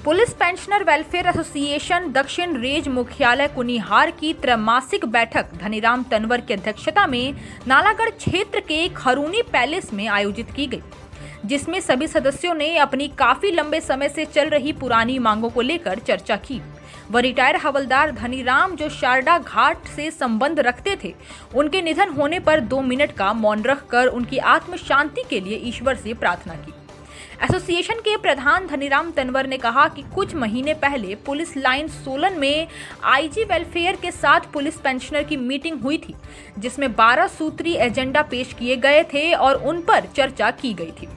Police pensioner welfare association दक्षिण range मुख्यालय कुनिहार की त्रैमासिक बैठक धनीराम तंवर की अध्यक्षता में नालागढ़ क्षेत्र के खरूनी पैलेस में आयोजित की गई, जिसमें सभी सदस्यों ने अपनी काफी लंबे समय से चल रही पुरानी मांगों को लेकर चर्चा की। वह रिटायर हवलदार धनीराम जो शारदा घाट से संबंध रखते थे, उनके निधन होने पर 2 मिनट का मौन रखकर उनकी आत्म शांति के लिए ईश्वर से प्रार्थना की। एसोसिएशन के प्रधान धनीराम तंवर ने कहा कि कुछ महीने पहले पुलिस लाइन सोलन में आईजी वेलफेयर के साथ पुलिस पेंशनर की मीटिंग हुई थी, जिसमें 12 सूत्री एजेंडा पेश किए गए थे और उन पर चर्चा की गई थी,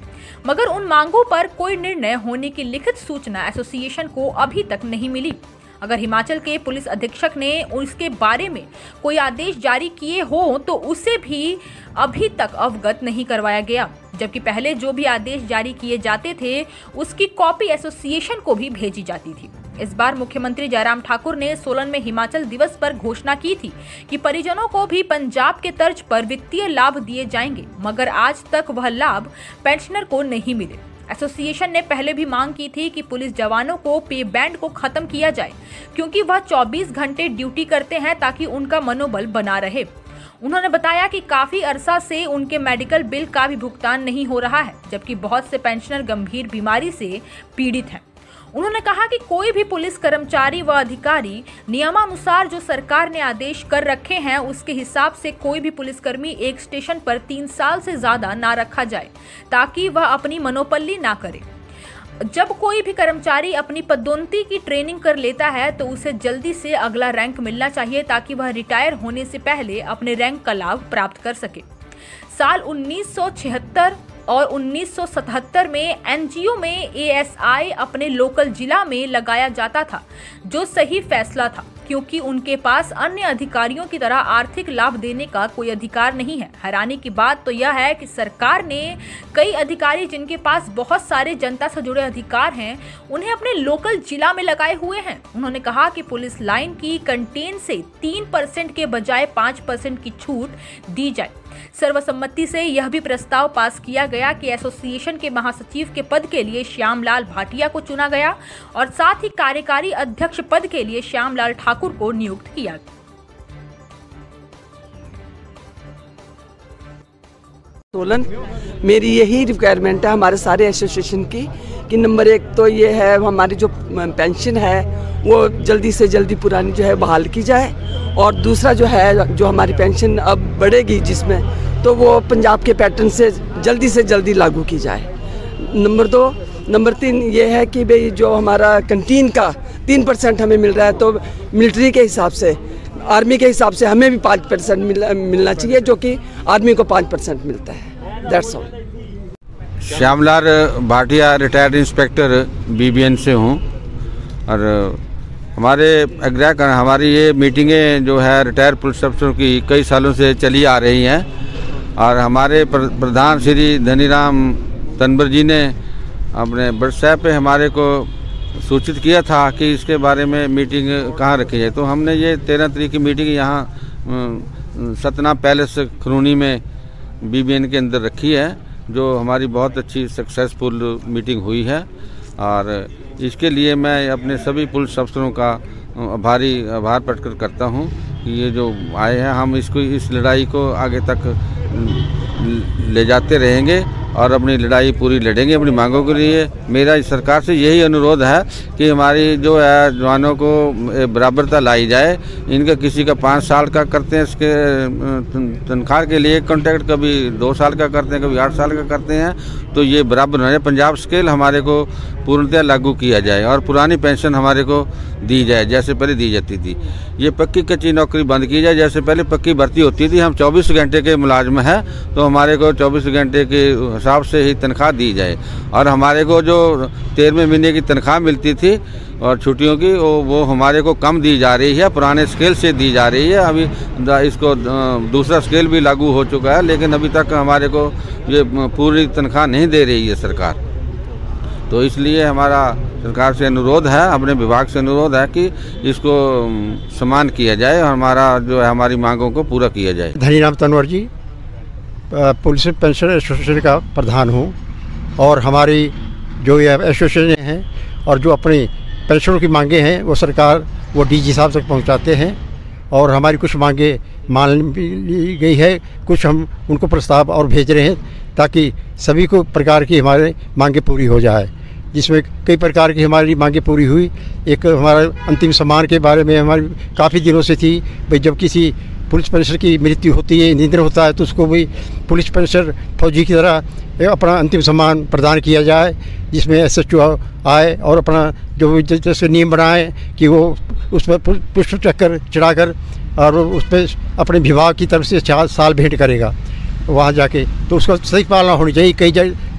मगर उन मांगों पर कोई निर्णय होने की लिखित सूचना एसोसिएशन को अभी तक नहीं मिली। अगर हिमाचल के पुलिस अधीक्षक ने उसके बारे में कोई आदेश जारी किए हो तो उसे भी अभी तक अवगत नहीं करवाया गया, जबकि पहले जो भी आदेश जारी किए जाते थे उसकी कॉपी एसोसिएशन को भी भेजी जाती थी। इस बार मुख्यमंत्री जयराम ठाकुर ने सोलन में हिमाचल दिवस पर घोषणा की थी कि परिजनों को भी पंजाब के तर्ज पर वित्तीय लाभ दिए जाएंगे, मगर आज तक वह लाभ पेंशनर को नहीं मिले। एसोसिएशन ने पहले भी मांग की थी कि पुलिस जवानों को पे बैंड को खत्म किया जाए, क्योंकि वह 24 घंटे ड्यूटी करते हैं ताकि उनका मनोबल बना रहे। उन्होंने बताया कि काफी अरसा से उनके मेडिकल बिल का भी भुगतान नहीं हो रहा है, जबकि बहुत से पेंशनर गंभीर बीमारी से पीड़ित हैं। उन्होंने कहा कि कोई भी पुलिस कर्मचारी व अधिकारी नियमानुसार जो सरकार ने आदेश कर रखे हैं उसके हिसाब से कोई भी पुलिसकर्मी एक स्टेशन पर 3 साल से ज्यादा ना रखा जाए, ताकि वह अपनी मनोपल्ली ना करे। जब कोई भी कर्मचारी अपनी पदोन्नति की ट्रेनिंग कर लेता है तो उसे जल्दी से अगला रैंक मिलना चाहिए, ताकि वह रिटायर होने से पहले अपने रैंक का लाभ प्राप्त कर सके। साल 1976 और 1977 में एनजीओ में एएसआई अपने लोकल जिला में लगाया जाता था, जो सही फैसला था, क्योंकि उनके पास अन्य अधिकारियों की तरह आर्थिक लाभ देने का कोई अधिकार नहीं है। हैरानी की बात तो यह है कि सरकार ने कई अधिकारी जिनके पास बहुत सारे जनता से जुड़े अधिकार हैं, उन्हें अपने लोकल जिला में लगाए हुए हैं। उन्होंने कहा कि पुलिस लाइन की कंटेन से 3% के बजाय 5% की छूट दी जाए। सर्वसम्मति से यह भी प्रस्ताव पास किया गया कि एसोसिएशन के महासचिव के पद के लिए श्यामलाल भाटिया को चुना गया और साथ ही कार्यकारी अध्यक्ष पद के लिए श्यामलाल ठाकुर को नियुक्त किया गया। सोलन मेरी यही रिक्वायरमेंट है हमारे सारे एसोसिएशन की कि नंबर 1 तो ये है हमारी जो पेंशन है वो जल्दी से जल्दी पुरानी जो है बहाल की जाए, और दूसरा जो है जो हमारी पेंशन अब बढ़ेगी जिसमें तो वो पंजाब के पैटर्न से जल्दी लागू की जाए। नंबर 2 नंबर 3 ये है कि भाई जो हमारा कंटीन का 3% हमें मिल रहा है, तो मिलिट्री के हिसाब से आर्मी के हिसाब से हमें भी 5% मिलना चाहिए, जो कि आर्मी को 5% मिलता है। That's all. Shyamlal Bhatia retired inspector BBN से हूँ, और हमारी ये मीटिंगें जो है रिटायर पुलिस अफसरों की कई सालों से चली आ रही हैं, और हमारे प्रधान श्री धनीराम तंवर जी ने अपने व्हाट्सएप पे हमारे को सूचित किया था कि इसके बारे में मीटिंग कहाँ रखी है। तो हमने ये 13 तारीख की मीटिंग यहाँ सतना पैलेस खरूनी में बीबीएन के अंदर रखी है, जो हमारी बहुत अच्छी सक्सेसफुल मीटिंग हुई है, और इसके लिए मैं अपने सभी पुलिस अफसरों का आभार प्रकट करता हूँ कि ये जो आए हैं, हम इस लड़ाई को आगे तक ले जाते रहेंगे और अपनी लड़ाई पूरी लड़ेंगे अपनी मांगों के लिए। मेरा इस सरकार से यही अनुरोध है कि हमारी जो है जवानों को बराबरता लाई जाए। इनका किसी का 5 साल का करते हैं इसके तनख्वाह के लिए कॉन्ट्रैक्ट, कभी 2 साल का करते हैं, कभी 8 साल का करते हैं, तो ये बराबर होना चाहिए। पंजाब स्केल हमारे को पूर्णतः लागू किया जाए और पुरानी पेंशन हमारे को दी जाए जैसे पहले दी जाती थी। ये पक्की कच्ची नौकरी बंद की जाए, जैसे पहले पक्की भर्ती होती थी। हम 24 घंटे के मुलाजम हैं, तो हमारे को 24 घंटे के हिसाब से ही तनख्वाह दी जाए, और हमारे को जो 13वें महीने की तनख्वाह मिलती थी और छुट्टियों की वो हमारे को कम दी जा रही है, पुराने स्केल से दी जा रही है। अभी इसको दूसरा स्केल भी लागू हो चुका है, लेकिन अभी तक हमारे को ये पूरी तनख्वाह नहीं दे रही है सरकार। तो इसलिए हमारा सरकार से अनुरोध है, अपने विभाग से अनुरोध है कि इसको समान किया जाए और हमारा जो है हमारी मांगों को पूरा किया जाए। Dhaniram Tanwar ji, police pension association का प्रधान हूँ, और हमारी जो ये एसोसिएशन है और जो अपनी पेंशनों की मांगे हैं वो सरकार वो डीजी साहब तक पहुंचाते हैं, और हमारी कुछ मांगे मान ली गई है, कुछ हम उनको प्रस्ताव और भेज रहे हैं ताकि सभी को प्रकार की हमारे मांगे पूरी हो जाए, जिसमें कई प्रकार की हमारी मांगे पूरी हुई। एक हमारा अंतिम सम्मान के बारे में हमारी काफ़ी दिनों से थी, भाई जब किसी पुलिस पेंशनर की मृत्यु होती है, निधन होता है, तो उसको भी पुलिस पेंशनर फौजी की तरह अपना अंतिम सम्मान प्रदान किया जाए, जिसमें SHO आए और अपना जो जैसे नियम बनाए कि वो उस पर पुष्प चक्कर चढ़ाकर और उस पर अपने विभाग की तरफ से 4 साल भेंट करेगा वहाँ जाके, तो उसका सही पालना होनी चाहिए। कई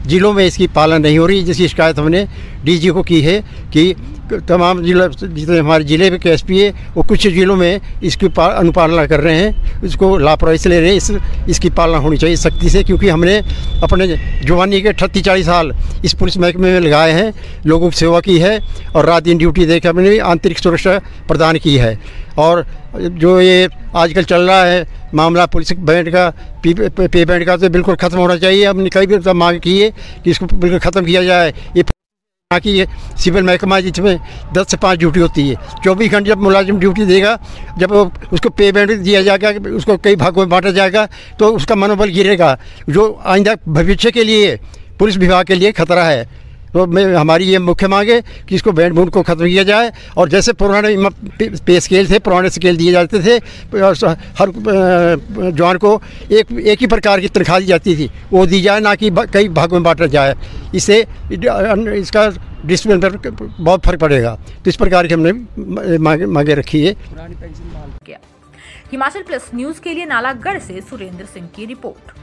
जिलों में इसकी पालना नहीं हो रही, जिसकी शिकायत हमने DG को की है कि तमाम जितने हमारे ज़िले में KSP है वो कुछ ज़िलों में इसकी अनुपालना कर रहे हैं, इसको लापरवाही से ले रहे हैं। इसकी पालना होनी चाहिए सख्ती से, क्योंकि हमने अपने जवानी के 38-40 साल इस पुलिस महकमे में लगाए हैं, लोगों की सेवा की है और रात दिन ड्यूटी देकर हमने आंतरिक सुरक्षा प्रदान की है। और जो ये आजकल चल रहा है मामला पुलिस बैंड का, पे बैंड का, तो बिल्कुल ख़त्म होना चाहिए। हमने कई बार मांग की है कि इसको बिल्कुल ख़त्म किया जाए। ये कि ये सिविल महकमा जिसमें 10 से 5 ड्यूटी होती है, 24 घंटे जब मुलाजिम ड्यूटी देगा, जब उसको पे बैंड दिया जाएगा, उसको कई भागों में बांटा जाएगा, तो उसका मनोबल गिरेगा, जो आइंदा भविष्य के लिए पुलिस विभाग के लिए खतरा है। तो हमारी ये मुख्य मांग है कि इसको बैंड बूंद को ख़त्म किया जाए, और जैसे पुराने पे स्केल थे, पुराने स्केल दिए जाते थे, हर जवान को एक ही प्रकार की तनख्वाह दी जाती थी, वो दी जाए, ना कि कई भागों में बांटा जाए। इससे इसका डिसिप्लिन पर बहुत फर्क पड़ेगा। तो इस प्रकार की हमने मांगे रखी है। हिमाचल प्लस न्यूज़ के लिए नालागढ़ से सुरेंद्र सिंह की रिपोर्ट।